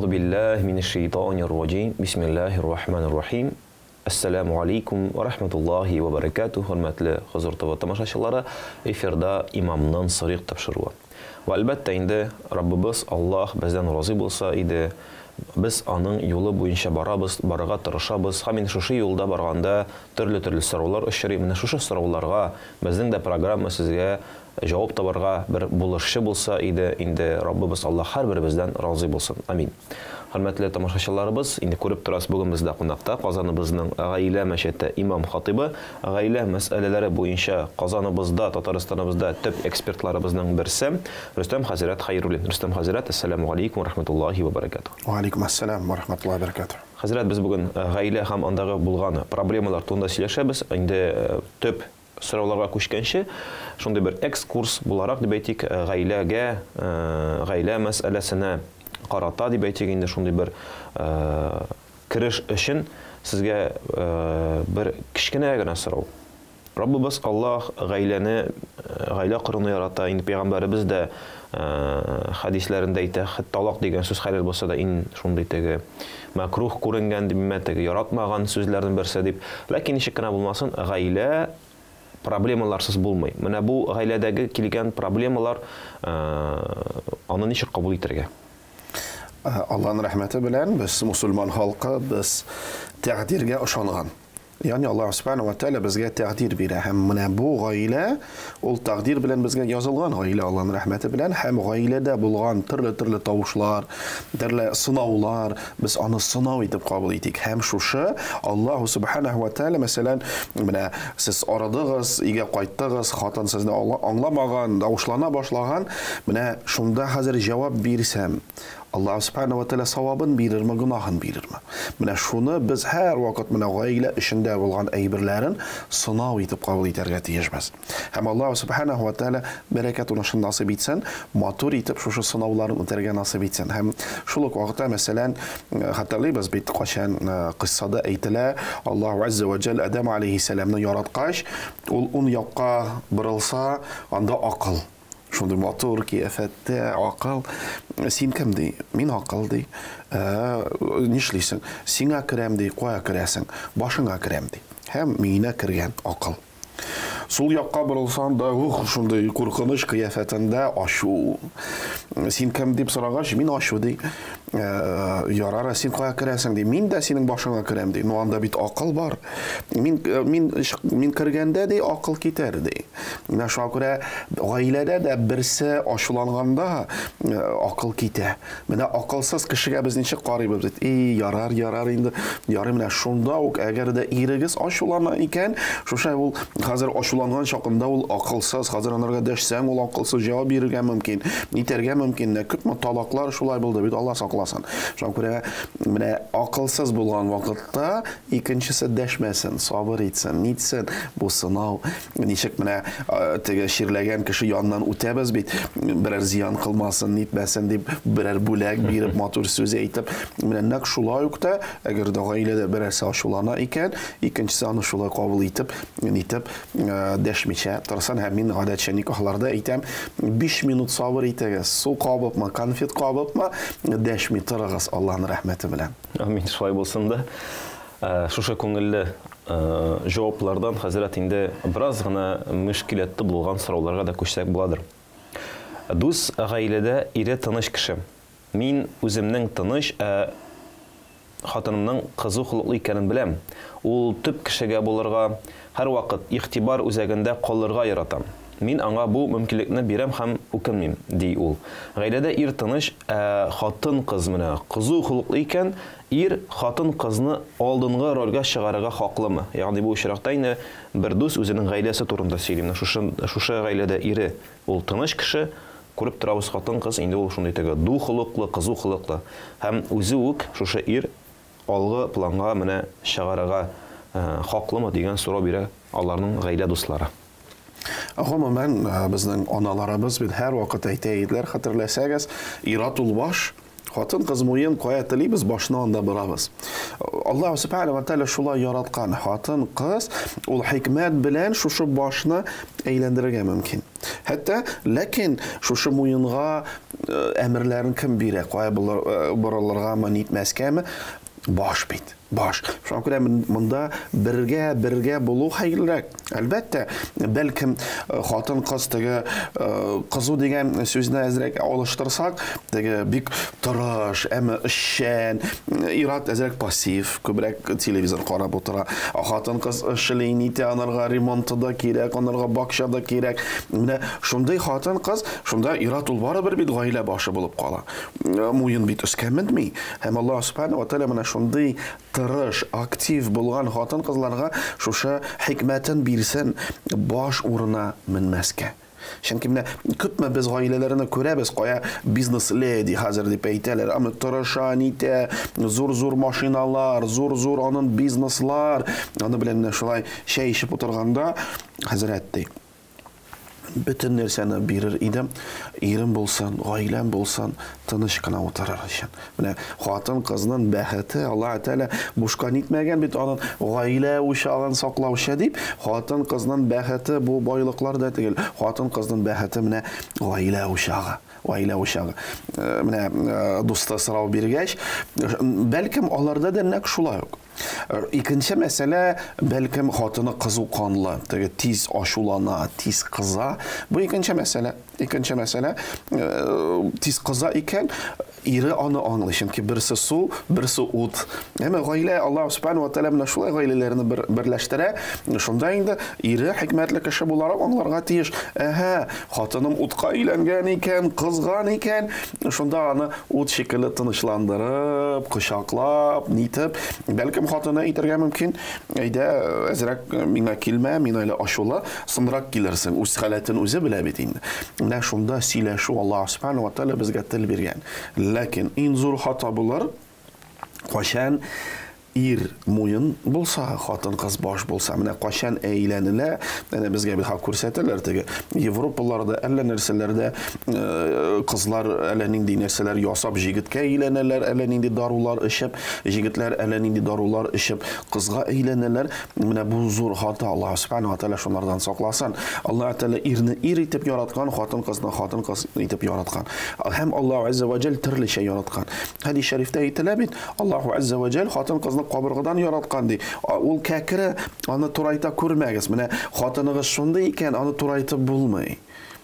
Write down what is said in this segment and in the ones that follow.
أعوذ بالله من الشيطان الرجيم بسم الله الرحمن الرحيم Assalamu alaikum wa rahmatullahi wa barakatuh. Hörmətli Huzur TV tamaşaçıları, efirdə imamdan sırıq tapşırığı. Və əlbəttə indi Rabbimiz Allah bizdən razı bolsa idi, biz onun yolu boyunca barağa tırışabız. Həmin şuşu yolda barğanda türlü sorular öşürü. Mənə şuşu sorularga bizdən də proqramı sizə cavab tabarga bir buluşu bolsa idi. İndi Rabbimiz Allah hər birimizdən razı bolsun. Amin. Hörmətli tamaşaçılarımız, indi görüb turasız bugün bizdə qonaqda Qazanımızın ailə məşəti imam xatibi, ailə məsələləri boyunca Qazanımızda, Tataristanımızda tüp ekspertlarımızdan birisi Rüstəm Həzrət Xayrulin. Rüstəm Həzrət, Assalamu aleykum və rahmetullahi və barakatuh. Wa aleykum assalam və rahmetullahi və barakatuh. Həzrət, biz bugün ailə həm andağı bulğan problemalar tuğunda siləşəbiz. İndi tüp sorularga köşkənşi, şunday bir ekskurs bularaq debaytik ailəgə, ailə məsələsinə qarata deb aytsak, indi shunday bir kirish uchun sizga bir kichkinagina so'rov. Rabbimiz Allah g'ayla qirini yaratdi. Endi payg'ambarimiz de hadislarida aytadi, taloq degan so'z halol bo'lsa da shunday tagi makruh ko'ringan deb yaratmagan so'zlardan birisi deb. Lekin ishkina bo'lmasin, g'ayla problemalarsiz bo'lmaydi. Mana bu g'ayladagi kelgan problemalar uni nechuk qabul etirga? Allah'ın rahmeti bilen biz Müslüman halka biz təqdirge ışanğan. Yani Allah subhanahu wa ta'ala bizge təqdir bire. Hem bu gaile ol təqdir bilen bizge yazılgan gaile Allah'ın rahmeti bilen. Hem gailede bulgan türlü tavuşlar, türlü sınavlar biz onu sınav edip kabul ettik. Hem şuşu Allah subhanahu wa ta'ala mesela siz aradığız, ige qaytdığız, xatan sizni anlamagan, tavuşlana başlagan, şunda hazır cevap birsem Allah subhanahu wa ta'ala savabın birir mi, günahın birir mi? Mine şunu biz her vakit gaile işinde bulgan eybirlerin sınav etip kabul ederge tiyecmez. Hem Allah subhanahu wa ta'ala bereket onu şun nasip etsen, matur etip şu sınavların öterge nasip etsen. Hem şuluk vakitte mesela hatırlayız bir qaşan qıssada eytile Allah azze ve celle Adem aleyhisselam'ın yaratqaş, onu yapqa bırılsa anda akıl. Şundur motor ki efette akıl. Sen kimdi? Min akıldı. Nişlisin? Sen akıremdi, koy akıresin. Başın akıremdi. Hem mine kırgen akıl. Sol yakka bırılsan da şunday korkunç kıyafetinde aşu. Sen kim deyip soragaş? Min aşu dey. Yarara sen koy akıresin dey. Min de senin başın akırem dey. No anda bit akıl var. Min kırgende dey akıl gider dey. Mine şakure ailede de birisi aşulanğanda akıl gider. Mine akılsız kişiye biz neçe qarib biz. Yarar indi. Yarı mine şunda ok eğer de irigiz aşulana iken şu şey ol hazır aşulanğan şaqında ol akılsız hazır onlarga deşsen ol akılsız cevap verirge mümkün. Niterge mümkün. Ne kütme talaqlar şulay buldu bit Allah saqlasın. Şakure mine akılsız bulan vakitte ikincisi deşmesin, sabır etsin, nitsin bu sınav. Nişik mine şirlegen kişi yandan utebez bit birer ziyan kılmasın, nitmesin deyip birer bulak birip matur söz eytip mine nek şulay yokta eğer de gailede birer saşulana iken ikincisi anı şulay kabul etip nitip deşmişe. Tırsan hemin adetçe nikahlarda eytem 5 minut sabır eytegez. Su kabıp mı, konfet kabıp mı deşmi tırağız Allah'ın rahmeti bilen. Amin. Şulay bolsun da. Şuşa көңіллі cevaplardan Hazret indi biraz gına müşkilatlı bulgan sorularga da köşsek buladır. Duz gailede iri tanış kişi. Min özümnің tanış xatınımның kızı xuluqlı ikenin bilem. Ol tüp kişiге bulurga her vakit ihtibar üzerinde qalırga yaratam. Min аңа bu mümkünlükni berem hem ökünmeyim dey ol. Gailede ir tanış xатын kız mine kızı xuluqlı iken ir xатын kızını aldınğı rolga çıgarıga haqlı mı? Yani bu uçraqda yine bir dost özünün gailesi turunda söyleyeyim. Şuşa gailede iri ol tanış kişi көріп тұрабыз xатын kız indi ol şunday tege du xuluqlı, kızı xuluqlı. Hem özü ök şuşa ir algı planға mine çıgarıga haqlı mı degan soru bire Allah'ın gaile dostları. Umumen bizning onalarimiz bir her vakit aytaydilar, hatırlasanız iratul baş Хатын кыз муен кая телибез, башына анда барабыз. Аллаһ субханаһу ва тааля шулай яраткан. Хатын кыз ул хикмәт белән шушы башны әйләндерергә мөмкин. Хәтта ләкин шушы муенга әмерләрен кем бирә? Кая борылырга нитмәскәме? Баш бит. Баш. Шуңа күрә монда бергә булу хәерлерәк. Әлбәттә, бәлкем хатын кыз теге кызу дигән сүзне әзрәк алыштырсак, теге бик тырыш, әмма эшчән, ират әзрәк пассив, күбрәк телевизор карап утыра. Хатын кыз эшләй нитә, анарга ремонты да кирәк, анарга бакча да кирәк. Менә шундый хатын кыз, шунда ират ул барыбер бит гаилә башы булып кала. Муен бит өскәмендми. Һәм Аллаһ субханаһу ва тааля менә шундый тырыш, актив булган хатын кызларга шушы хикмәтен бирсен, баш урына менмәскә. Чөнки менә күпме без гаиләләрне күрәбез, кая бизнес леди хәзер дип әйтәләр, аны тырыша нитә, зур машиналар, зур аның бизнеслар, аны белән шулай чәй ичеп утырганда хәзрәт ди. Bütün нәрсәне бирер идем, ирем булсын, гаиләм булсын, тыныч кына утырыр өчен. Менә хатын кызның бәхете Аллаһ Тәала бушка нитмәгән бит, аның гаилә учагын саклаучы дип, хатын кызның бәхете бу байлыклар да түгел. Хатын кызның бәхете менә гаилә учагы. Гаилә учагы. Менә дуста сорау биргәч, бәлкем аларда да нәкъ шулай ук. Икенче мәсьәлә, бәлкем хатыны кызу канлы, теге тиз ашулана, тиз кыза. Бу икенче мәсьәлә. Икенче мәсьәлә, тиз кыза икән, ире аны аңлый, чөнки берсе су, берсе ут. Әмма гаилә Аллаһ субханаһу ва тааля менә шулай гаиләләрне берләштерә. Шунда инде ире хикмәтле кеше буларак аңларга тиеш. Хатыным утка өйләнгән икән, кызган икән, шунда аны ут шикелле тынычландырып, кочаклап, нитеп, бәлкем хатыны әйтергә мөмкин, әйдә, әзрәк миңа килмә, мин әле ашула, сынрак килерсең, үз халәтен үзе белә бит инде. Менә шунда сөйләшү Аллаһ субханаһу ва тааля безгә тел биргән. Ләкин ин зур хата булыр, кашан ир муен булса, хатын кыз баш булса, менә кашан әйләнелә, әнә безгә бит хак күрсәтәләр теге Европаларда, әллә нәрсәләрдә кызлар әллә нинди нәрсәләр ясап җигеткә әйләнәләр, әллә нинди дарулар эчеп, җигетләр әллә нинди дарулар эчеп кызга әйләнәләр. Менә бу зур хата. Аллаһ субханаһу ва тааля шунлардан сакласын. Аллаһ тааля ирне ир итеп яраткан, хатын кызны хатын кыз итеп яраткан. Һәм Аллаһ азза ва җал төрлечә яраткан. Хәдис шәрифтә әйтелә бит, Аллаһ азза ва җал хатын кызны кабыргадан яраткан ди. Ул кәкре, аны турайта күрмәгез. Менә хатыныгыз шундый икән, аны турайтып булмый.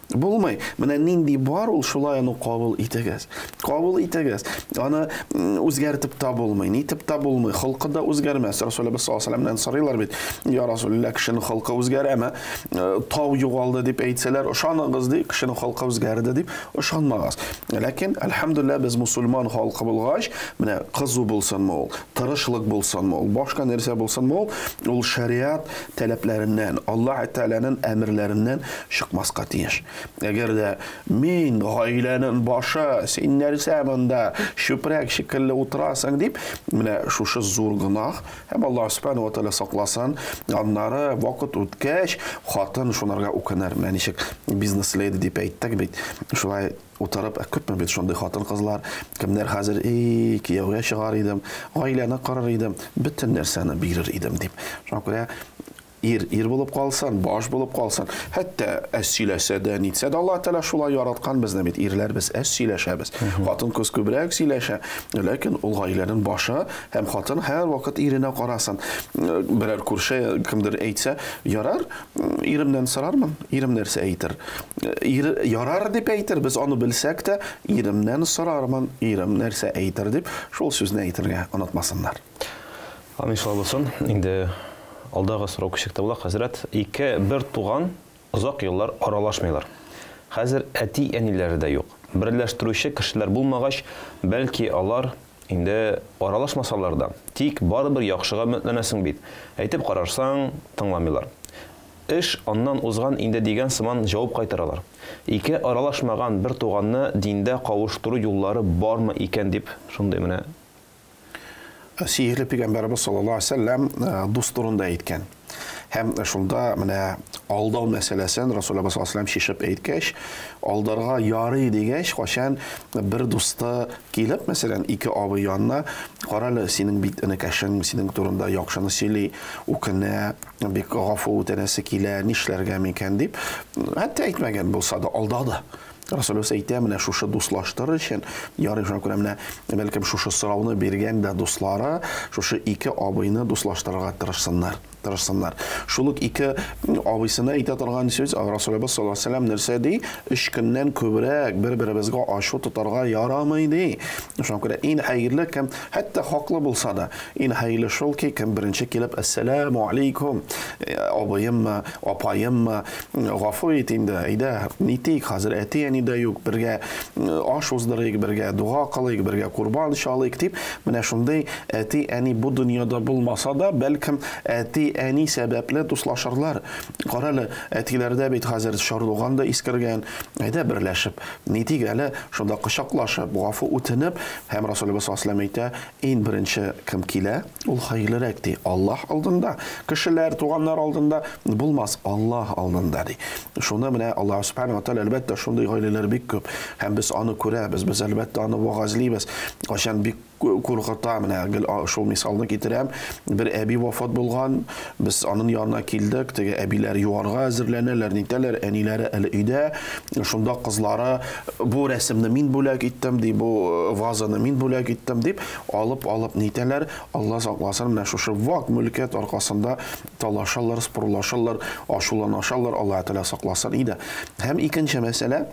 Булмый. Менә нинди бар, ул шулай аны кабул итегез. Кабул итегез. Аны үзгәртеп та булмый, нитеп та булмый. Хылкы да үзгәрмәс. Расулullah саллаллаху алейһи ва сәлләмнән сорыйлар бит. Я Расулullah, кешенең хылкы үзгәрәме? Тау югалды дип әйтсәләр, ышаныгыз ди, кешенең хылкы үзгәрде дип ышанмагыз. Ләкин әлхәмдүлилләh без мусульман халкы булгач, менә кызу булсынмы ул, тырышлык булсынмы ул, башка нәрсә булсынмы ул шариат таләпләреннән, Аллаһ Тәаләнең әмерләреннән чыкмаска тиеш. Әгәр дә мин гаиләнең башы, син нәрсә монда чүпрәк шикелле утырасың дип, менә шушы зур гынах, һәм Аллаһ субханаһу ва тааля сакласын, аннары вакыт үткәч, хатын шунарга үкенер. Менә ничек бизнес леди дип әйттек бит. Шулай утырып, күпме бит шундый хатын кызлар, кемнәр хәзер кияүгә чыгар идем, гаиләне карар идем, бөтен нәрсәне бирер идем дип. Шуңа күрә ир булып калсын, баш булып калсын. Хәтта әсиләсә дә, нитсә дә Аллаһ Тәала шулай яраткан безне бит. Ирләр без әсиләшәбез. Хатын кыз күбрәк сөйләшә. Ләкин ул гаиләнең башы һәм хатын һәр вакыт иренә карасын. Берәр күрше кемдер әйтсә, ярар, иремнән сорармын, ирем нәрсә әйтер. Ир ярар дип әйтер, без аны белсәк тә, иремнән сорармын, ирем нәрсә әйтер дип, шул сүзне әйтергә онытмасыннар. Иншалла булсын. Инде алдагы сорау кичектә була, хәзрәт, бер туган озак еллар аралашмыйлар. Хәзер әти-әниләре дә юк. Берләштерүче кешеләр булмагач, бәлки алар инде аралашмасалар да, тик барыбер яхшыга өметләнәсең бит. Әйтеп карарсаң, тыңламыйлар. Эш аннан узган инде дигән сыман җавап кайтаралар. Аралашмаган бер туганны диндә кавыштыру юллары бармы икән дип, шундый менә Сихри Пeygamberimiz sallallahu aleyhi ve sellem dusturunda әйткән. Һәм шунда менә алдау мәсьәләсен Расулullah sallallahu aleyhi ve sellem шишеп әйткәч, алдарга ярый дигәч, кашан бер дусты килеп, мәсәлән, ике абый янына, каралы, синең бит энекәшең синең турында яхшыны сөйли, укына, бик гафу үтәнәсе килә, нишләргә микән дип, хәтта әйтмәгән булса да алдады. Расулullah әйтә, менә шушы дуслаштырыр өчен, ярый шуңа күрә менә бәлкем шушы сорауны биргән дә дуслары, шушы ике абыйны дуслаштырырга тырышсыннар. Шулык ике абыйсына әйтә торган сүз Расулullah sallallahu aleyhi ve sellem нәрсә ди? 3 көннән күбрәк бер-беребезгә ашу тотарга ярамый ди. Шуңа күрә иң хәерле кем, хәтта хаклы булса да, иң хәерле шул ки, кем беренче килеп ассаламу алейкум, абыеммы, апаеммы, гафу ит инде, әйдә, нитик, хәзер әти әни дә юк, бергә аш уздырыйк, бергә дуа кылыйк, бергә курбан шалыйк дип, менә шундый әти әни бу дөньяда булмаса да, бәлкем әти әни сәбәпле дуслашырлар. Каралы, әтиләрдә бит хәзер шарлыган да искергән, әйдә берләшеп, нитик әле шунда кочаклашып, гафу үтенеп, һәм Расулullah sallallahu aleyhi ve sellem әйтә, иң беренче кем килә, ул хәерлерәк ди. Аллаһ алдында, кешеләр, туганнар алдында булмас, Аллаһ алдында ди. Шуны менә Аллаһ субханаһу ва тааля әлбәттә шундый гаиләләр бик күп, һәм без аны күрәбез, без әлбәттә аны вагазлыйбыз. Кашан бик куркыта, менә шул мисалны китерәм, бер әби вафат булган, без аның янына килдек, теге әбиләр юарга әзерләнәләр, нитәләр, әниләре әле өйдә, шунда кызлары бу рәсемне мин бүләк иттем ди, бу вазаны мин бүләк иттем дип, алып нитәләр, Алла сакласын, менә шушы вак мөлкәт аркасында талашалар, спорлашалар, ашуланашалар, Алла Тәала сакласын иде. Һәм икенче мәсьәлә,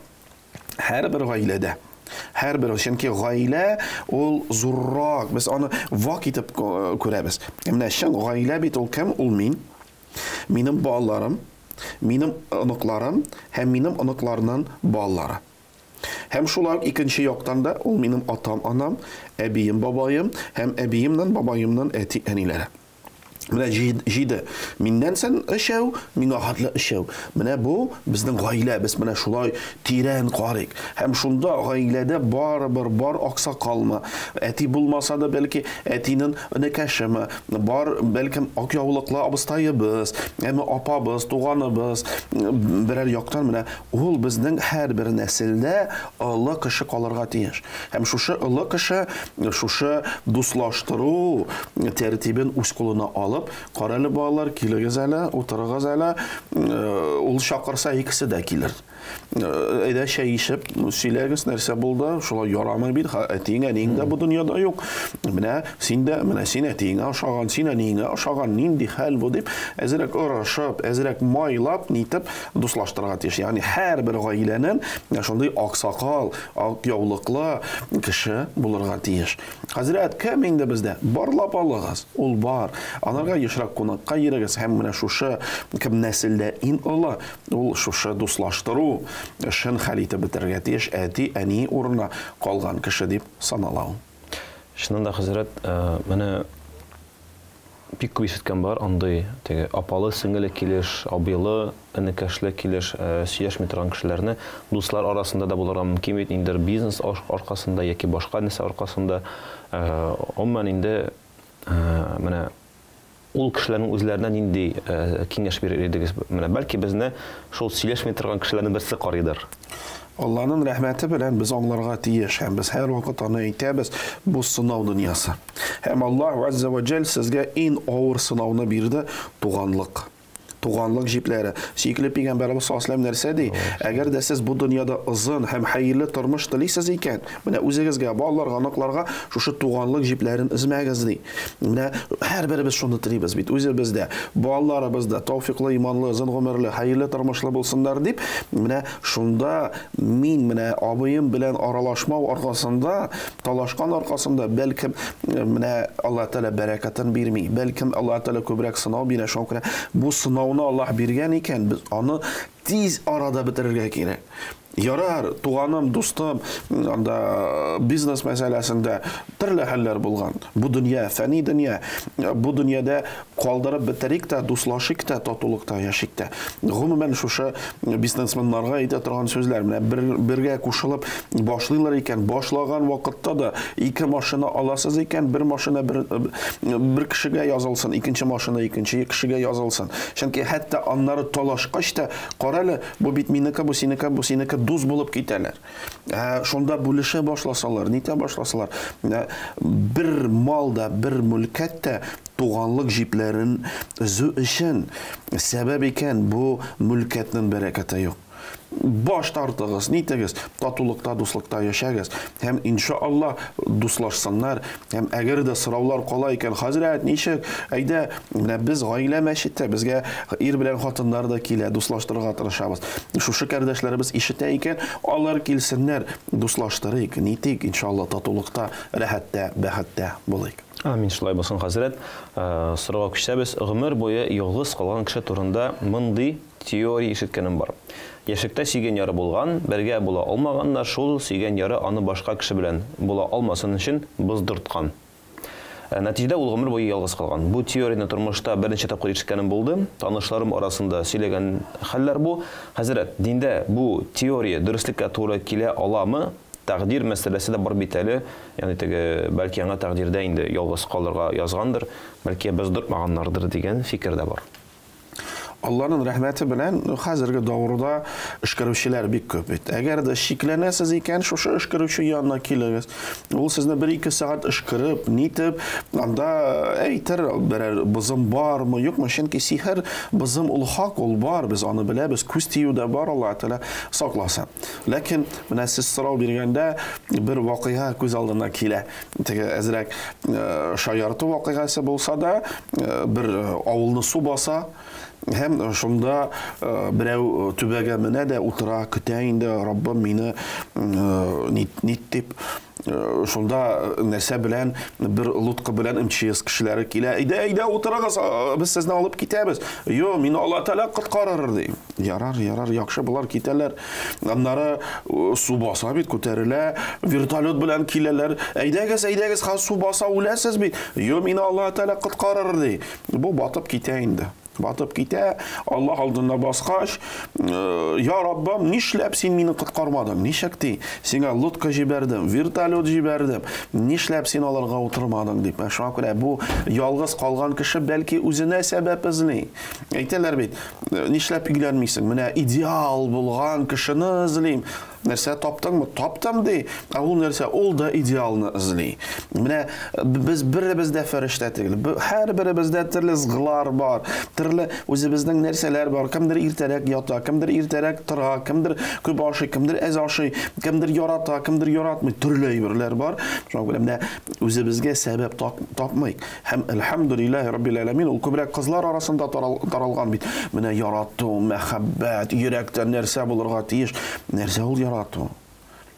һәрбер гаиләдә һәрбер, чөнки гаилә ул зуррак, без аны вак итеп күрәбез. Менә шул гаилә бит ул кем? Ул мин, минем балаларым, минем оныкларым һәм минем оныкларның балалары. Һәм шулар икенче яктан да ул минем атам, анам, әбием, бабаем һәм әбиемнән, бабаемнан әти, әниләре. Менә җиде. Миннән сен эшәү, миңа хатлы эшәү. Менә бу безнең гаилә, без менә шулай тирән карыйк. Һәм шунда гаиләдә бар аксакалмы, әти булмаса да бәлки әтинең энекәшеме, бар бәлкем акъяулыклы абыстайыбыз, әмма апабыз, туганыбыз, берәр яктан менә ул безнең һәрбер нәселдә олы кеше калырга тиеш. Һәм шушы олы кеше, шушы дуслаштыру тәртибен үз кулына каралы балалар, килегез әле, утырыгыз әле, ул шакырса икесе дә килер. Әйдә чәй ишеп, сөйләгез, нәрсә булды, шулай ярамый бит, әтиң, әниң дә бу дөньяда юк. Менә син дә, менә син әтиңә ошаган, син әниңә ошаган, нинди хәл бу дип, әзрәк орышып, әзрәк майлап, нитеп дуслаштырырга тиеш. Ягъни һәрбер гаиләнең шундый аксакал, акъяулыклы кеше булырга тиеш. Хәзрәт, кем инде бездә? Барлап алыгыз, ул бар. Анарга ешрак кунакка йөрегез, һәм менә шушы кем нәселдә иң олы, ул шушы дуслаштыру эшен хәл итеп бетергә тиеш, әти, әни урынына калган кеше дип санала. Шунда хәзрәт, менә бик күп ишеткән бар, андый теге апалы, сеңгеле килеш, абыйлы, энекәшле килеш, сөйләшми торган кешеләрне дуслар арасында да булырга мөмкин бит, инде бизнес аркасында яки башка нәрсә аркасында, гомумән инде менә ул кешеләрнең үзләренә нинди киңәш бирер идегез? Менә бәлки безне шул сөйләшми торган кешеләрнең берсе карыйдыр. Аллаһның рәхмәте белән без аңларга тиеш, һәм без һәр вакыт аны әйтәбез, бу сынау дөньясы. Һәм Аллаһ Азза ва Джалл сезгә иң авыр сынауны бирде, туганлык. Туганлык җипләре. Сөйкле Пәйгамбәрбез саллаллаһу алейһи ва сәлләм нәрсә ди? Әгәр дә сез бу дөньяда озын һәм хәерле тормыш телисез икән, менә үзегезгә, балаларга, аныкларга шушы туганлык җипләрен эзмәгез ди. Менә һәрберебез шуны телибез бит. Үзебездә, балаларыбыз да тауфиклы, иманлы, озын гомерле, хәерле тормышлы булсыннар дип, менә шунда мин менә абыем белән аралашмау аркасында, талашкан аркасында бәлкем менә Алла Тәала бәрәкәтен бирми, бәлкем Алла Тәала күбрәк сынау бирә, шуңа бу сынау Аллаһ биргән икән, без аны тиз арада бетерергә кирәк. Ярар, туганым, дустым, анда бизнес мәсьәләсендә төрле хәлләр булган. Бу дөнья фәни дөнья. Бу дөньяда калдырып бетерик тә, дуслашык тә, татулыкта яшик тә. Гомумән шушы бизнесменнарга әйтә торган сүзләр менә бергә кушылып башлыйлар икән, башлаган вакытта да ике машина аласыз икән, бер машина бер кешегә язылсын, икенче машина икенче кешегә язылсын. Чөнки хәтта аннары талашкач та, каралы, бу бит минеке, бу синеке дус булып китәләр. Шунда бүлешә башласалар, нитә башласалар, бер малда, бер мөлкәттә туганлык җипләрен зу өчен сәбәп икән бу мөлкәтнең бәрәкәте юк. Баш тартыгыз, нитегез, татулыкта, дуслыкта яшәгез. Һәм иншаллах дуслашсаннар, һәм әгәр дә сораулар кала икән, хәзрәт, ничек? Әйдә, менә без гаилә мәчеттә, безгә ир белән хатыннар да килә, дуслаштырырга тырышабыз. Шушы кардәшләребез ишетә икән, алар килсеннәр, дуслаштырыйк, нитик, иншаллах татулыкта, рәхәттә, бәхеттә булыйк. Амин, шулай булсын, хәзрәт. Сорауга күчәбез. Гомер буе ялгыз калган кеше турында мондый теория ишеткәнем бар. Яшьлектә сөйгән яры булган, бергә була алмаганнар, шул сөйгән яры аны башка кеше белән була алмасын өчен боздырткан. Нәтиҗәдә ул гомер буе ялгыз калган. Бу теорияне тормышта беренче тапкыр ишеткәнем булды. Танышларым арасында сөйләгән хәлләр бу. Хәзрәт, диндә бу теория дөреслеккә туры килә аламы? Тәкъдир мәсьәләсе дә бар бит әле. Ягъни теге бәлки аңа тәкъдирдә инде ялгыз калырга язгандыр, бәлки боздыртмаганнардыр дигән фикер дә бар. Алланың рәхмәте белән хәзерге дәврдә эшкәрүчеләр бик күп бит. Әгәр дә шикләнәсез икән, шушы эшкәрүче янына килегез. Ул сезне 1-2 сәгать эшкәреп, нитеп, анда әйтер, берәр бызым бармы, юкмы, чөнки сихер бызым ул хак, ул бар, без аны беләбез, күз тиюдә бар, Алла Тәала сакласын. Ләкин менә сез сорау биргәндә бер вакыйга күз алдына килә. Теге әзрәк шаярту вакыйгасы булса да, бер авылны су баса, һәм шунда берәү түбәгә менә дә утыра, көтә инде, Раббым мине нит дип. Шунда нәрсә белән, бер лутка белән МЧС кешеләре килә. Әйдә, утырыгыз, без сезне алып китәбез. Йо, мине Алла Тәала коткарыр ди. Ярар, яхшы булар, китәләр. Аннары су баса бит, күтәрелә, вертолет белән киләләр. Әйдәгез, су баса, үләсез бит. Йо, мине Алла Тәала коткарыр ди. Бу батып китә инде. Батып китә, Аллах алдында баскач, я Раббам, нишләп син мине коткармадың? Ничек ти? Сиңа лодка җибәрдем, вертолет җибәрдем. Нишләп син аларга утырмадың дип. Шуңа күрә бу ялгыз калган кеше бәлки үзенә сәбәп эзли. Әйтәләр бит, нишләп өйләнмисең? Менә идеал булган кешене эзлим. Нәрсә таптыңмы? Таптым ди. Ул нәрсә, ул да идеалны эзли. Менә без беребездә фәрештә түгел. Һәр беребездә төрле згылар бар. Төрле үзебезнең нәрсәләр бар. Кемдер иртәрәк ята, кемдер иртәрәк тора, кемдер күп ашый, кемдер әз ашый, кемдер ярата, кемдер яратмый. Төрле әйберләр бар. Шуңа күрә менә үзебезгә сәбәп тапмыйк. Һәм әлхәмдүлиллаһи раббил аламин, ул күбрәк кызлар арасында таралган бит. Менә ярату, мәхәббәт, йөрәктә нәрсә булырга тиеш. Нәрсә ул ярату?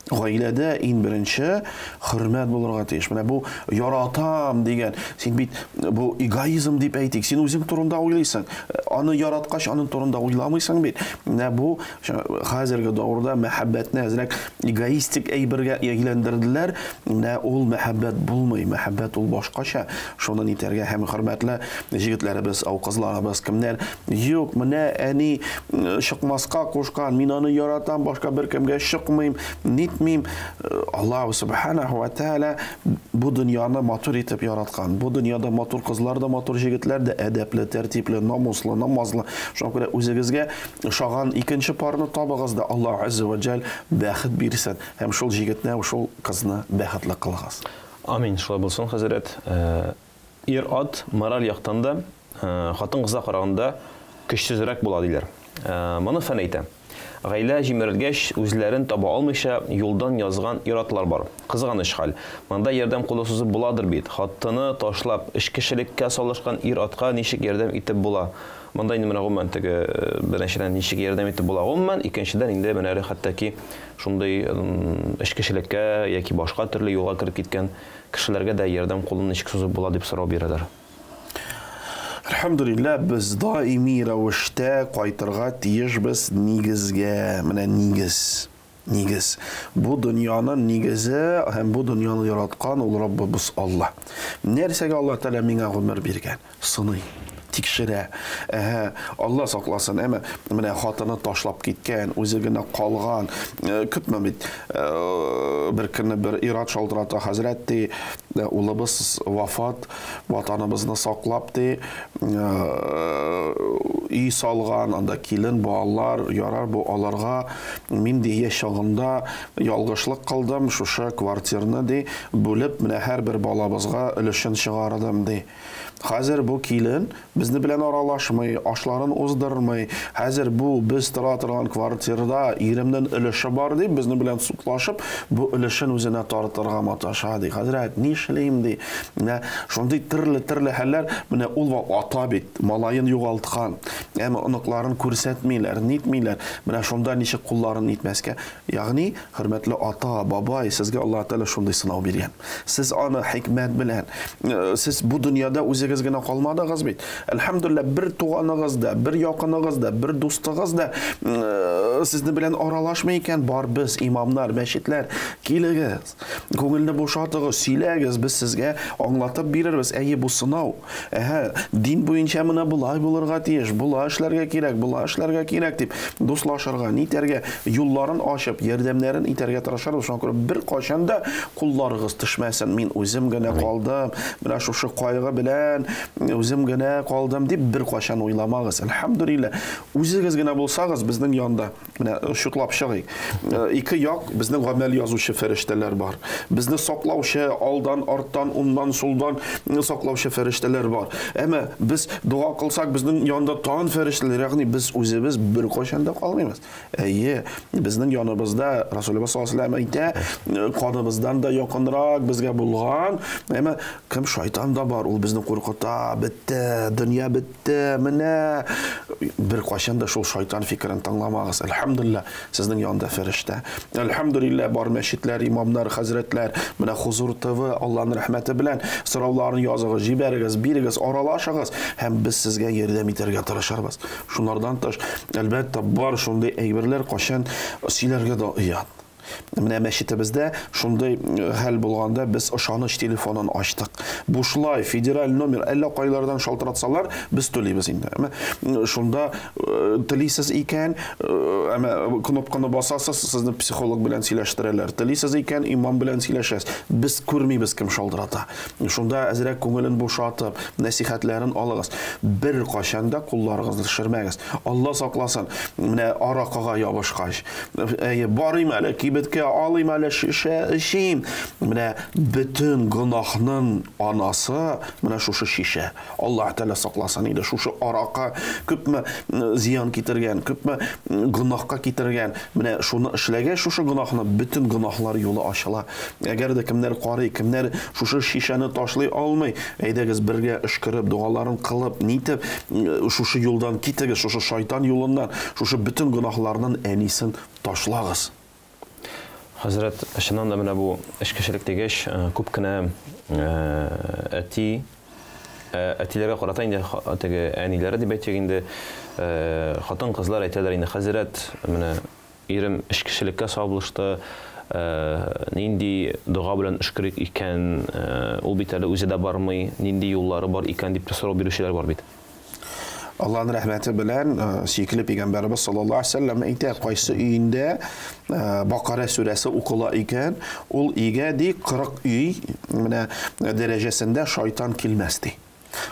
Гаиләдә иң беренче хөрмәт булырга тиеш. Менә бу яратам дигән, син бит бу эгоизм дип әйтик. Син үзең турында уйлыйсың. Аны яраткач, аның турында уйламыйсың бит. Менә бу хәзерге дәврдә мәхәббәтне әзрәк эгоистик әйбергә әйләндерделәр. Менә ул мәхәббәт булмый. Мәхәббәт ул башкача. Шуны нитәргә һәм хөрмәтле җегетләребез, ау кызларыбыз кемнәр? Юк, менә әни чыкмаска кушкан, мин аны яратам, башка бер кемгә чыкмыйм. Аллаһ субханаһу ва тааля бу дөньяны матур итеп яраткан. Бу дөньяда матур кызлар да, матур җегетләр дә, әдәпле, тәртипле, намуслы, намазлы. Шуңа күрә үзегезгә ошаган икенче парны табыгыз да Аллаһ азза ва җал бәхет бирсен. Һәм шул җегетне, шул кызны бәхетле кылыгыз. Амин, шулай булсын, хәзрәт. Ир-ат мораль яктан да, хатын-кызга караганда көчсезрәк була диләр. Моны фән әйтә. Гаилә җимерелгәч, үзләрен таба алмыйча юлдан язган ир-атлар бар. Кызганыч хәл. Монда ярдәм кулы сузып буладыр бит. Хатыны ташлап, эш кешелеккә салышкан ир-атка ничек ярдәм итеп була? Монда инде менә гомумән теге беренчедән ничек ярдәм итеп була? Гомумән икенчедән инде менә хәтта шундый эш кешелеккә яки башка төрле юлга кирип киткән кешеләргә дә ярдәм кулын ничек сузып була дип сорау бирәләр. Әлхәмдүлилләһ, без даими рәвештә кайтырга тиешбез нигезгә. Менә нигез. Нигез. Бу дөньяның нигезе һәм бу дөньяны яраткан ул Раббыбыз Алла. Нәрсәгә Алла Тәала миңа гомер биргән? Сыный. Тикшерә. Алла сакласын, әмма менә хатыны ташлап киткән, үзе генә калган. Күпме бит бер көнне бер ират шалтырата хәзрәт ди, улыбыз вафат, ватаныбызны саклап ди, үй салган, анда килен балалар, ярар бу аларга мин ди яшь чагында ялгышлык кылдым, шушы квартираны ди бүлеп менә һәрбер балабызга өлешен чыгардым ди. Хәзер бу килен безне белән аралашмый, ашларын уздырмый. Хәзер бу без тора торган квартирада иремнән өлеше бар дип, безне белән судлашып, бу өлешен үзенә тартырга маташа ди. Хәзрәт, ни эшлим ди. Менә шундый төрле хәлләр, менә ул ата бит, малайын югалткан. Әмма оныкларын күрсәтмиләр, нитмиләр. Менә шунда ничек кулларын нитмәскә. Ягъни, хөрмәтле ата, бабай, сезгә Алла Тәала шундый сынау биргән. Сез аны хикмәт белән, сез бу дөньяда үзегез генә калмадыгыз бит. Әлхәмдүлилләh, бер туганыгызда, бер якыныгызда, бер дустыгызда сезне белән аралашмый икән, бар без имамнар, мәчетләр, килегез. Күңелне бушатыгыз, сөйләгез, без сезгә аңлатып бирербез. Әйе, бу сынау. Дин буенча менә булай булырга тиеш, булай эшләргә кирәк дип дуслашырга, нитәргә, юлларын ачып, ярдәмнәрен итәргә тырышабыз. Шуңа күрә бер качанда кулларыгыз төшмәсен. Мин үзем генә калдым, менә шушы кайгы белән үзем генә калдым дип бер качан уйламагыз. Әлхәмдүлилләh, үзегез генә булсагыз, безнең янда менә шутлап чыгыйк. Ике як безнең гамәл язучы фәрештәләр бар. Безне саклаучы, алдан, арттан, уннан, сулдан саклаучы фәрештәләр бар. Әмма без дуа кылсак, безнең янда тагын фәрештәләр, ягъни без үзебез бер качан да калмыйбыз. Әйе, безнең яныбызда Расулullah sallallahu aleyhi ve sellem әйтә, каныбыздан да якынрак безгә булган, әмма кем шайтан да бар, ул безне куркыта, бетте, дөнья бетте, менә бер качан да шул шайтан фикерен тыңламагыз. Әлхәмдүлилләh, сезнең янда фәрештә. Әлхәмдүлилләh, бар мәчетләр, имамнар, хәзрәтләр, менә Хузур ТВ, Аллаһның рәхмәте белән сорауларын языгыз, җибәрегез, бирегез, аралашыгыз, һәм без сезгә ярдәм итәргә тырышабыз. Шунлардан тыш, әлбәттә, бар шундый әйберләр качан сөйләргә дә оят. Менә мәчетебездә шундый хәл булганда без ышаныч телефонын ачтык. Бушлай федераль номер әллә кайлардан шалтыратсалар, без төлибез инде. Шунда телисез икән, кнопканы басасыз, сезне психолог белән сөйләштерәләр. Телисез икән, имам белән сөйләшәсез. Без күрмибез кем шалтырата. Шунда әзрәк күңелен бушатып, нәсихәтләрен алыгыз. Бер качанда кулларыгызны төшермәгез. Алла сакласын. Менә аракага ябышкач, барыйм әле беткә алыйм әле шишә эчим. Менә бөтен гынахның анасы менә шушы шишә. Алла Тәала сакласын иде. Шушы арака күпме зыян китергән, күпме гынахка китергән. Менә шуны эшләгән, шушы гынахны бөтен гынахлар юлы ачыла. Әгәр дә кемнәр карый, кемнәр шушы шишәне ташлый алмый, әйдәгез бергә эшкереп, дуаларын кылып, нитеп, шушы юлдан китегез, шушы шайтан юлыннан, шушы бөтен гынахларның әнисен ташлагыз. Хәзрәт, шуннан да менә бу эшкешелек дигәч, күп кенә әтиләргә карата инде теге әниләре дип әйтик инде, хатын-кызлар әйтәләр инде, хәзрәт, менә ирем эшкешелеккә сабылышты, нинди дуга белән эшкерик икән, ул бит әле үзе дә бармый, нинди юллары бар икән дип сорау бирүчеләр бар бит. Аллаһның рәхмәте белән сөйкеле пәйгамбәрбез саллаллаһу алейһи ва саллям әйтә, кайсы өендә Бакара сүрәсе укыла икән, ул өйгә ди 40 өй менә дәрәҗәсендә шайтан килмәс ди.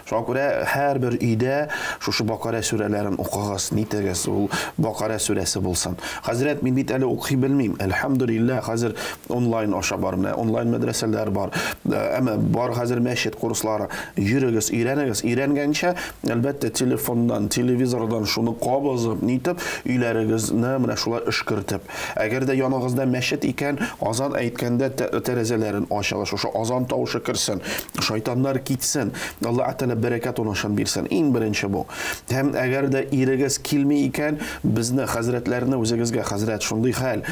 Шуңа күрә һәрбер өйдә шушы Бакара сүрәләрен укыгыз, нитегез, ул Бакара сүрәсе булсын. Хәзрәт, мин бит әле укый белмим. Әлхәмдүлилләh, хәзер онлайн аша бар, менә онлайн мәдрәсәләр бар. Әмма бар хәзер мәчет курслары. Йөрегез, өйрәнегез, өйрәнгәнчә, әлбәттә телефондан, телевизордан шуны кабызып, нитеп, өйләрегезне менә шулай эшкертеп. Әгәр дә янагызда мәчет икән, азан әйткәндә тәрәзәләрен ачыгыз, шушы азан тавышы кирсен, шайтаннар китсен. Алла Тәала бәрәкәт онышын бирсен. Иң беренче бу. Һәм әгәр дә ирегез килми икән, безне хәзрәтләрне үзегезгә хәзрәт шундый хәл,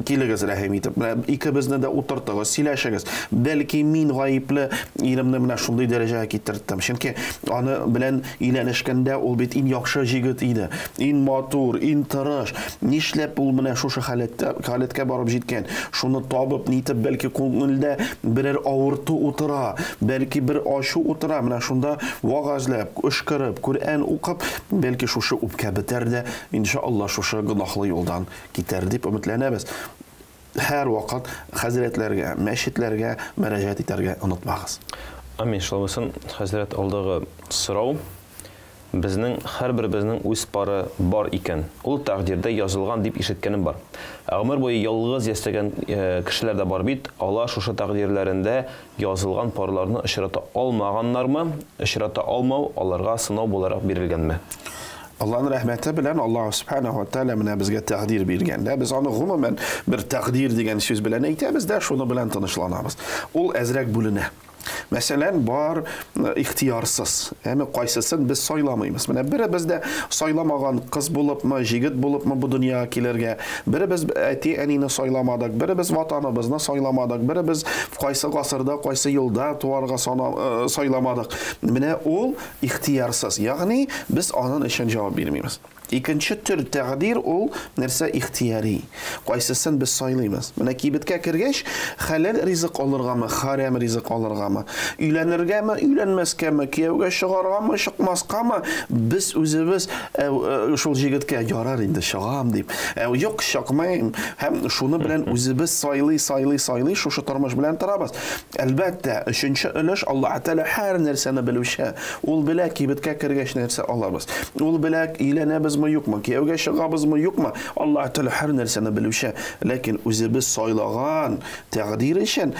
килегез рәхим итеп. Икебезне дә утыртыгыз, сөйләшегез. Бәлки мин гаепле иремне менә шундый дәрәҗәгә китерттем. Чөнки аны белән өйләнешкәндә ул бит иң яхшы җигет иде. Иң матур, иң тырыш. Нишләп ул менә шушы халәткә барып җиткән? Шуны табып, нитеп, бәлки күңелдә берәр авырту утыра, бәлки бер ачу утыра. Менә шунда вагазлап, өшкереп, Кур'ан укып, бәлки шушы үпкә бетәр дә, иншалла шушы гынахлы юлдан китәр дип өметләнәбез. Һәр вакыт хәзрәтләргә, мәчетләргә мөрәҗәгать итәргә онытмагыз. Амин, шулайсын, хәзрәт, алдагы сорау. Безнең һәрберебезнең үз пары бар икән. Ул тәкъдирдә язылган дип ишеткәнем бар. Гомер буе ялгыз яшәгән кешеләр дә бар бит. Алар шушы тәкъдирләрендә язылган парларны очрата алмаганнармы? Очрата алмау аларга сынау буларак бирелгәнме? Allah'ın rəhməti bilən Allah Subhanahu wa Ta'ala mənə bizə təqdir bürgəndə, biz onu gümümən bir təqdir digən söz bilən eytəmiz də şunu bilən tanışlanamız. Ol əzrək bölünə. Məsələn, var ixtiyarsız. Həmi qaysıсын biz saylamayız. Mənə biri bizdə saylamağan qız bulubmu, jigit bulubmu bu dünyaya kilirgə, biri biz əti ənini saylamadıq, biri biz vatanımızını saylamadıq, biri biz qaysı qasırda, qaysı yılda tuvarğa saylamadıq. Mənə ol ixtiyarsız. Yəni, biz onun üçün cavab verməyimiz. İkinci tür təqdir ol нәрсә ixtiyari. Qaysıсын biz saylayımız. Mənə kibitkə kirgəş, halal rizq alırğamı, haram rizq alırğamı, üylənirgəmi, üylənməskəmi, kiyevgə шығарğamı, çıxmasqamı, biz özümüz şol jigitke yarar indi шығam deyib. Yox, çıxmayım. Həm şunu bilən özümüz saylay, şuşu tarmış bilən tarabız. Əlbəttə, üçüncü ülüş Allah Teala hər nərsəni bilüşə. Ol bilək kibitkə kirgəş nərsə alabız. Ol bilək iylənəbiz mı yokma, kiyevgə шығabız mı yokma. Allah Teala hər nərsəni bilüşə. Lakin özümüz saylagan təqdir üçün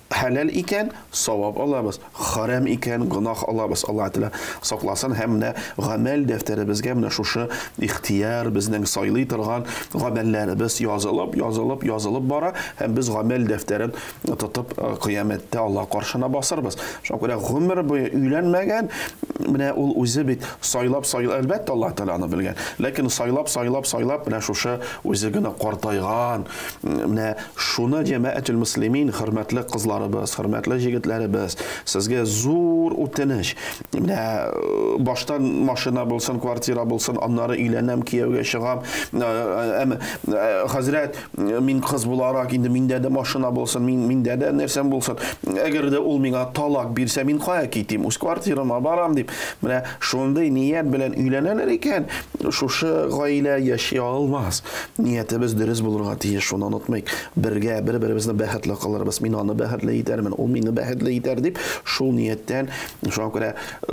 halal ikən savab alabız, haram ikən günah alabız. Allah Teala saqlasın, həm də əməl dəftərimizə mənə şuşu ixtiyar bizning saylay turgan əməllərimiz yazılıb bara, həm biz əməl dəftərin tutub qiyamətdə Allah qarşına basırбыз. Şuna görə ömür boyu öyrənməgən mənə ol özü bit saylab əlbəttə Allah Teala'nı bilgən. Lakin saylab mənə şuşu özü günə qartayğan, mənə şuna cəmaətül müslimin hörmətli qızlar hörmətli jigitlərimiz, sizə zor öteniş. Başdan maşına bulsun, kvartira bulsun, onları öyrənəm, kiyevgə шығam. Hazret, min qız bularaq, indi mində də maşına bulsun, mində də nərsəm bulsun. Əgər də ol minə talaq birsə, min qaya kitim, öz kvartirama baram deyib. Şunday niyyət bilən öyrənələr ikən, şuşu qaylə yaşaya almaz. Niyyətimiz dürüst bulurğa deyə şunu unutmayıq. Birgə, bir-birimizlə bəhətlə qalırız, min anı bəhətlə yetər, mən olmayını bəhədlə yetər deyib, şu niyyətdən, şuna görə,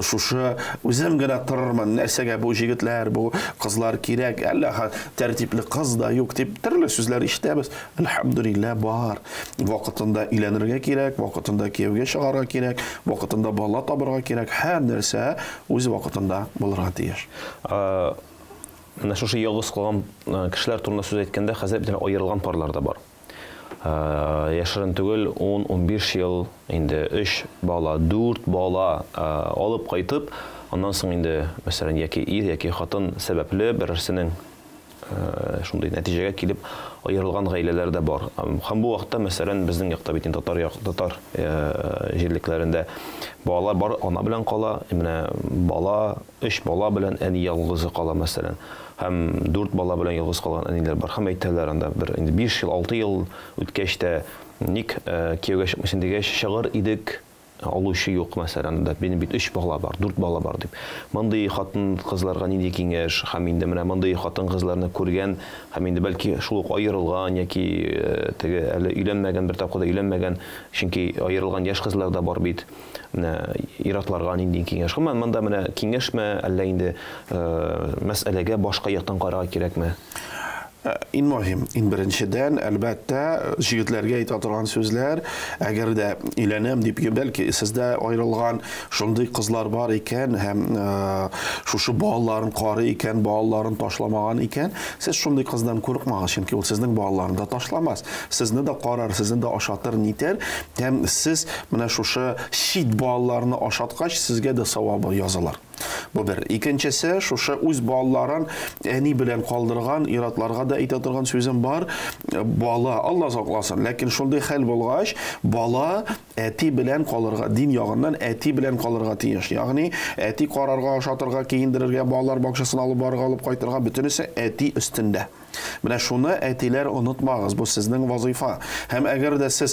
şuşu, özüm görə tırırmın, nərsəgə bu jigitlər, bu qızlar kirək, Allaha tərtibli qız da yox deyib, türlü sözlər işləbiz. Elhamdülillah, var. Vaqtında ilənirgə kirək, vaqtında kiyevgə шығarğa kirək, vaqtında bala tabırğa kirək, hər nərsə öz vaqtında bulurğa deyir. Mənə şuşu yalğız qalğan kişilər turuna söz etkəndə xəzər bir ayırılğan parlar da var. Yaşarın түгел 10-15 ел, инде 3 бала, 4 бала алып кайтып, аннан соң инде, мәсәлән, яки ир, яки хатын сәбәпле берсенең шундый нәтиҗәгә килеп аерылган гаиләләр дә бар. Һәм бу вакытта, мәсәлән, безнең якта бит татар җирлекләрендә балалар бар, ана белән кала, менә бала, 3 бала белән әни ялгызы кала, мәсәлән. Һәм 4 бала белән ялгыз калган әниләр бар. Һәм әйтәләр анда бер инде 5 ел, 6 ел үткәч тә ник кияүгә чыкмыйсың дигәч чыгыр идек, алучы юк, мәсәлән, анда минем бит 3 бала бар, 4 бала бар дип. Мондый хатын кызларга нинди киңәш, һәм инде менә мондый хатын кызларны күргән, һәм инде бәлки шул ук аерылган яки теге әле өйләнмәгән, бер тапкырда өйләнмәгән, чөнки аерылган яшь кызлар да бар бит. Иратларга нинди киңәш? Монда менә киңәшме, әллә инде мәсьәләгә башка яктан карарга кирәкме? muhim. Birinchidan albatta yigitlarga aytadigan so'zlar, agarda uylanam deb balki sizda ayrilgan shunday qizlar bor ekan, ham shu bolalarning qori ekan, bolalarini tashlamagan ekan, siz shunday qizdan qo'rqmang, chunki u sizning bolalarini da tashlamas. Sizni da qorar, sizni da oshatir nitar. Ham siz mana shu shid bolalarni oshatqach sizga da savobi yozilar. Bu bir. Ikkinchisi, o'sha o'z bolalarini ani bilan qoldirgan irodlarga da aytadigan so'zim bor. Bola Alloh saqlasin, lekin shunday hal bo'lgach, bola ati bilan qolirga, din yog'idan ati bilan qolirga tiyish. Ya'ni ati qorarga, oshatirga, kiyindirga, bolalar bog'chasini olib borga, olib qaytirga, butunisi ati ustunda. Mana shuni atilar unutmag'iz, bu sizning vazifa. Ham agarda siz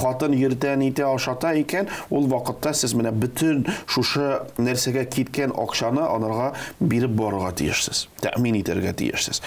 xotin yirtan ita oshata ekan, ul vaqtda siz mana butun shu narsaga ketgan oqshani onarga berib borga tiyishsiz. Ta'min etarga tiyishsiz.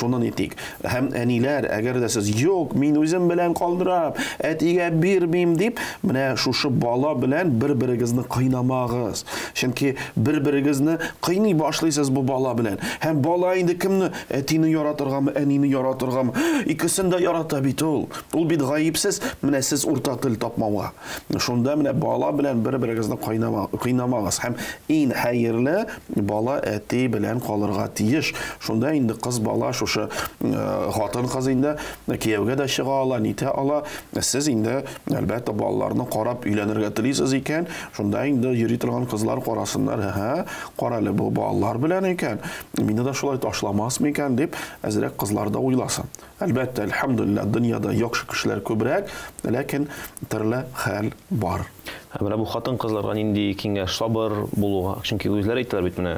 Shuni ayting. Ham anilar agarda siz yo'q, men o'zim bilan qoldirab, atiga bermayim deb, mana shu bola bilan bir-biringizni qiynamag'iz. Chunki bir-biringizni qiynay boshlaysiz bu bola bilan. Ham bola endi kimni atini yaratirganmi, anini yaratirganmi, ikkisini da yaratabit ul. Ul bit g'oyibsiz, mana siz o'rtaq til topmamga. Shunda mana bola bilan bir-biringizni qiynamag'iz. Ham eng xayrli bola ati bilan qolirga tiyish. Shunda endi qiz bola shu xotin qiz endi kiyevga da shiga ola, nita ola. Siz endi albatta bolalarni qarab uylanirga tilaysiz ekan, shunda endi yuri turgan qizlar qorasinlar, ha, qorali bu bolalar bilan ekan. Meni da shulay tashlamasmi ekan deb azraq qizlarda o'ylasin. Albatta alhamdulillah dunyoda yaxshi kishilar ko'proq, lekin turli xil bor. Mana bu xotin qizlarga endi kengash sabr bo'luga, chunki o'zlari aytdilar bit mana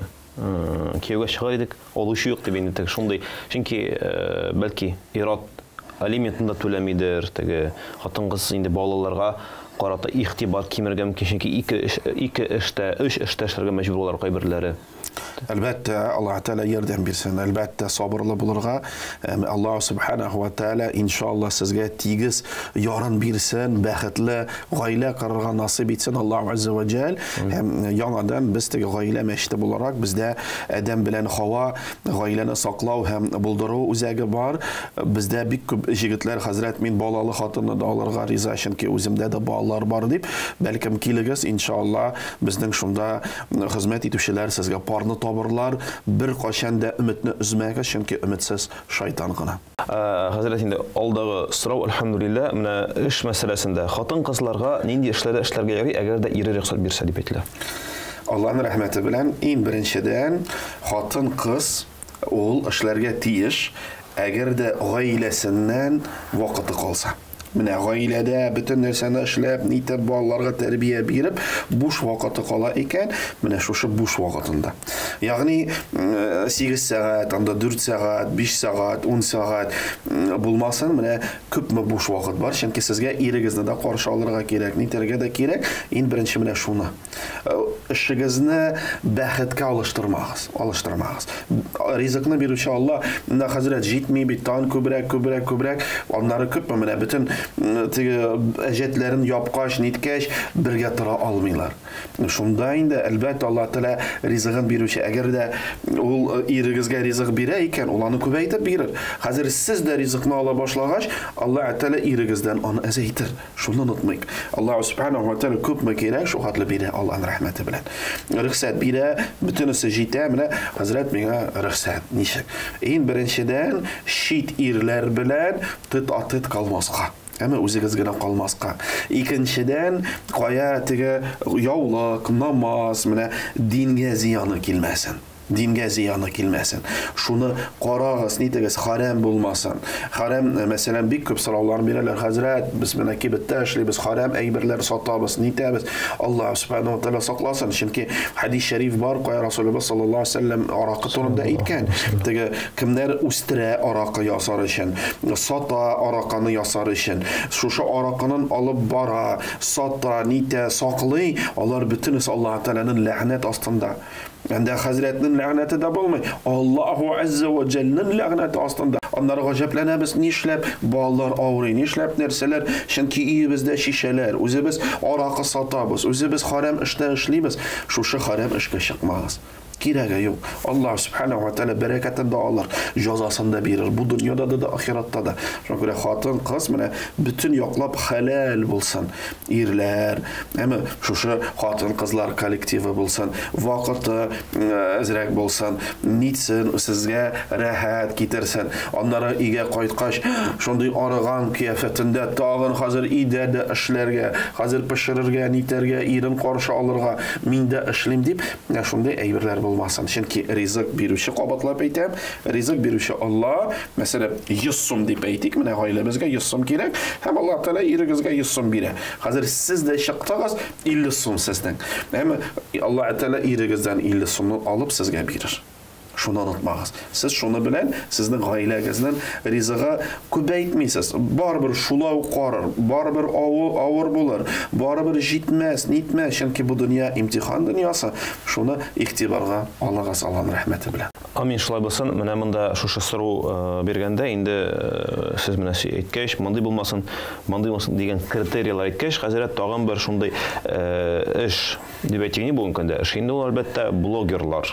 kuyovga chiqar edik, olushi yo'q deb endi shunday, chunki balki irod alimentini da to'lamaydir, xotin qiz endi bolalarga qarata ig'tibor kemirga mumkin, chunki ikki ishda, uch ishda ishlashga majbur bo'lar qaybirlari. Albatta Alloh taolo yordam bersin. Albatta sabrli bo'lirga Alloh subhanahu va taolo inshaalloh sizga tegiz yorin bersin, baxtli oila qurishga nasib etsin Alloh azza va jall. Ham yangidan biz oila mashti bo'larak bizda Adam bilan Havo oilani saqlov ham buldiruv o'zagi bor. Bizda bik ko'p yigitlar hazrat men bolali xotinni da olirga rizo, chunki o'zimda da bolalar bor deb, balkim keligiz inshaalloh bizning shunda xizmat etuvchilar sizga parni tobirlar, bir qachonda umidni uzmayga, chunki umidsiz shayton qana. Hazrat endi oldagi so'rov alhamdulillah mana ish masalasida xotin qizlarga nendek ishlarga yaray agarda eri ruxsat bersa deb aytdilar. Allohning rahmati bilan eng birinchidan xotin qiz o'l ishlarga tiyish agarda oilasidan vaqti qolsa. Mana oilada butun narsani ishlab, nitib bolalarga tarbiya berib, bo'sh vaqti qola ekan, mana shu bo'sh vaqtida. Ya'ni 8 soat, 4 soat, 5 soat, 10 soat bo'lmasin, mana ko'pmi bo'sh vaqt bor, chunki sizga eringizni da qarshi olirga kerak, nitarga da kerak. Eng birinchi mana shuni. Ishingizni baxtga alishtirmag'iz. Rizqni beruvchi Alloh, unda hazrat jetmay bitan ko'brak, onlari ko'p mana butun ajatlarini yopqash, nitkash birga tura olmaylar. Shunda endi albatta Alloh taolo rizqini beruvchi, agarda u eringizga rizq berar ekan, ularni ko'paytirib berar. Hozir siz da rizqni ola boshlagach, Alloh taolo eringizdan uni azaytir. Shuni unutmang. Alloh subhanahu va taolo ko'pmi kerak, shu xatli berar Allohning rahmati bilan. Ruxsat berar, butunisi jita, mana hazrat menga ruxsat nishik. Eng birinchidan shit erlar bilan tit qalmasqa. Ama o'zingizga qolmasqa. Ikkinchidan qoyatiga yovliq, namoz, mana dinga ziyoni kelmasin. Shuni qarag'iz, nitagiz haram bo'lmasin. Haram masalan bek ko'p so'rovlar beradilar, hazrat biz mana ki bitta ishlaymiz, haram aybirlar sotamiz, nitamiz. Alloh subhanahu va taolo saqlasin. Chunki hadis sharif bor, qo'ya Rasululloh sallallohu alayhi vasallam aroqi to'g'risida aytgan. Kimlar ustira aroqi yasarishin, sota aroqini yasarishin, shu aroqini olib bora, sota, nita, saqlay, ular butunisi Alloh taolaning la'nat ostida. Anda hazratning la'nati da bo'lmay, Allohu azza va jalning la'nati ostida. Onlara g'ajablanamiz, nishlab bolalar og'ri, nishlab narsalar, chunki uyimizda shishalar, o'zimiz aroq sotamiz, o'zimiz haram ishda ishlaymiz. Shu haram ishga chiqmaymiz. Кирәге юк. Аллаһ Субханаһу ва Тааля бәрәкәтен дә алыр, җәзасын да бирер. Бу дөньяда да, ахиратта да. Шуңа күрә хатын, кыз менә бөтен яклап халал булсын. Ирләр, әмма шушы хатын, кызлар коллективы булсын, вакыты әзрәк булсын, нитсен, сезгә рәхәт китерсен. Аннары өйгә кайткач, шундый арыган кыяфәтендә тагын хәзер өйдә дә эшләргә, хәзер пешерергә, нитәргә, ирен каршы алырга, мин дә эшлим дип, шундый әйберләр булмасын. Чөнки ризык бирүче, кабатлап әйтәм, ризык бирүче Алла, мәсәлән, 100 сум дип әйтик, менә гаиләбезгә 100 сум кирәк, һәм Аллаһ Тәала ирегезгә 100 сум бирә. Хәзер сез дә чыктыгыз, 50 сум сезнең. Һәм Аллаһ Тәала ирегездән 50 сумны алып сезгә бирер. Шуны онытмагыз. Сез шуны белән сезнең гаиләгезнең ризыгы күбәйтмисез. Барыбер шулай карар, барыбер авыр булыр, барыбер җитмәс, нитмәс, чөнки бу дөнья имтихан дөньясы. Шуны игътибарга алыгыз Аллаһның рәхмәте белән. Амин, шулай булсын. Менә монда шушы сорау биргәндә инде сез менә әйткәч, мондый булмасын дигән критериялар әйткәч, хәзрәт тагын бер шундый эш дип әйтегез бүгенге көндә. Эш инде ул әлбәттә блогерлар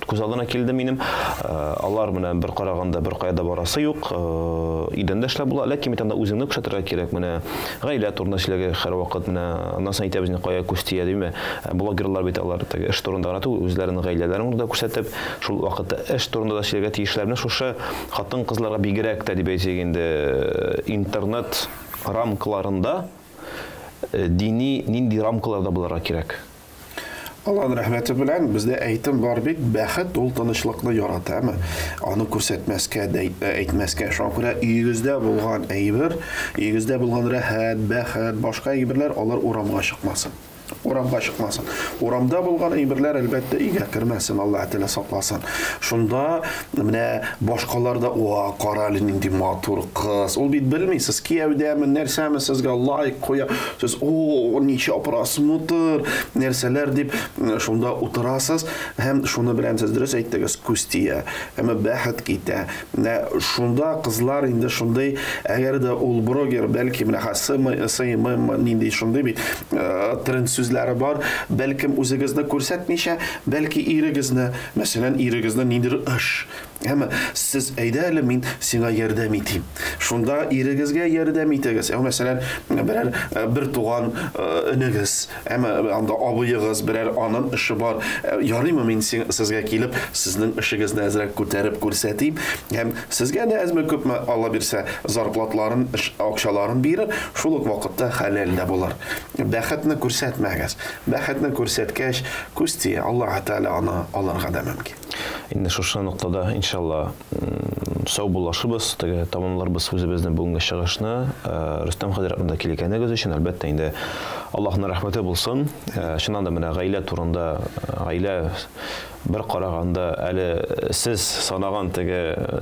күз алдына килде минем. Алар менә бер караганда бер кайда барасы юк. Идәндә эшләп була, ләкин митанда үзеңне күрсәтергә кирәк. Менә гаилә турында эшләргә һәр вакыт менә аннан соң әйтәбез, кая күз тия диме. Блогерлар бит алар эш турында гына түгел, үзләренең гаиләләрен урда күрсәтеп, шул вакытта эш турында да эшләргә тиешләрне шушы хатын кызларга бигрәк тә дип әйтсәк инде интернет рамкаларында дини нинди рамкаларда булырга кирәк. Аллаһның рәхмәте белән бездә әйтем бар бит, бәхет ул тынычлыкны ярата, әмма аны күрсәтмәскә, әйтмәскә. Шуңа күрә өегездә булган әйбер, өегездә булган рәхәт, бәхет, башка әйберләр алар урамга чыкмасын. Урамга чыкмасын. Урамда булган әйберләр әлбәттә өйгә кермәсен, Аллаһ Тәала сакласын. Шунда менә башкаларда о, каралы нинди матур кыз. Ул бит белмисез, кияүдәме, нәрсәме сезгә лайк куя. Сез о, ничә просмотр, нәрсәләр дип шунда утырасыз, һәм шуны белән сез дөрес әйттегез, күз тия, әмма бәхет китә. Шунда кызлар инде шундый, әгәр дә ул блогер, бәлки менә хасымы нинди шундый бит тренд сүзләре бар, бәлкем үзегезне күрсәтмичә, бәлки ирегезне, мәсәлән, ирегезне ниндидер эш. Әмма сез әйдә әле мин сиңа ярдәм итим. Шунда ирегезгә ярдәм итегез. Мәсәлән, бер туган энегез, әмма анда абыегыз, берәр аның эше бар. Ярыймы мин сезгә килеп, сезнең эшегезне әзрәк күтәреп күрсәтим. Һәм сезгә дә әзме күпме Алла бирсә, зарплатларын, акчаларын бирер, шул ук вакытта хәләл дә булыр. Бәхетне күрсәтмәгез. Бәхетне күрсәткәч, күз тия, Аллаһ Тәала аны алырга да мөмкин. Инде шушы нуктада иншалла сау булашыбыз, тамамларбыз үзебезнең бүгенге чыгышны. Рөстәм хәзрәтнең килгәнегез өчен әлбәттә инде Аллаһның рәхмәте булсын. Чыннан да менә гаилә турында, гаилә бер караганда әле сез санаган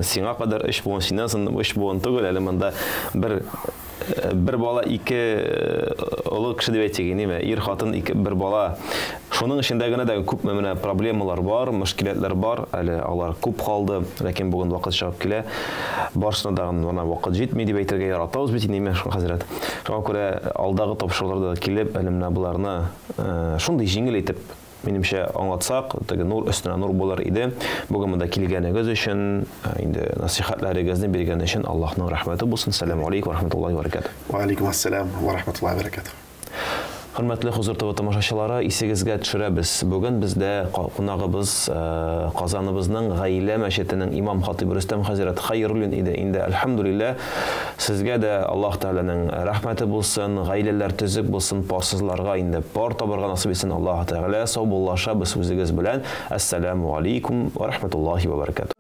сиңа кадәр эш булган, синнән соң эш булган түгел, әле монда бер бала, ике олы кеше дип әйтсәк, ир хатын, бер бала. Шуның эчендә генә дә күп менә проблемалар бар, мөшкиләтләр бар. Әле алар күп калды, ләкин бүген вакыт чыгып килә. Барысына да гына вакыт җитми дип әйтергә яратабыз бит инде хәзрәт. Шуңа күрә алдагы тапшыруларда килеп, менә буларны шундый җиңел итеп минемчә аңлатсак, нур өстенә нур булыр иде. Бүген монда килгәнегез өчен, инде насихатларыгызны биргән өчен Аллаһның рәхмәте булсын. Ассаламу алейкум ва рахматуллахи ва баракатух. Ва алейкум ассалам ва рахматуллахи ва баракатух. Хөрмәтле Хозур ТВ тамашачылары, исегезгә төшерәбез. Бүген бездә кунагыбыз Казаныбызның гаилә мәчетенең имам хатибы Рөстәм хәзрәт Хәйруллин иде. Инде әлхәмдүлилләh, сезгә дә Аллаһ Тәаланың рәхмәте булсын, гаиләләр төзек булсын, парсызларга инде пар табарга насыйп итсен Аллаһ Тәала. Сау булашабыз үзегез белән. Ассаламу алейкум ва рахматуллахи ва баракатух.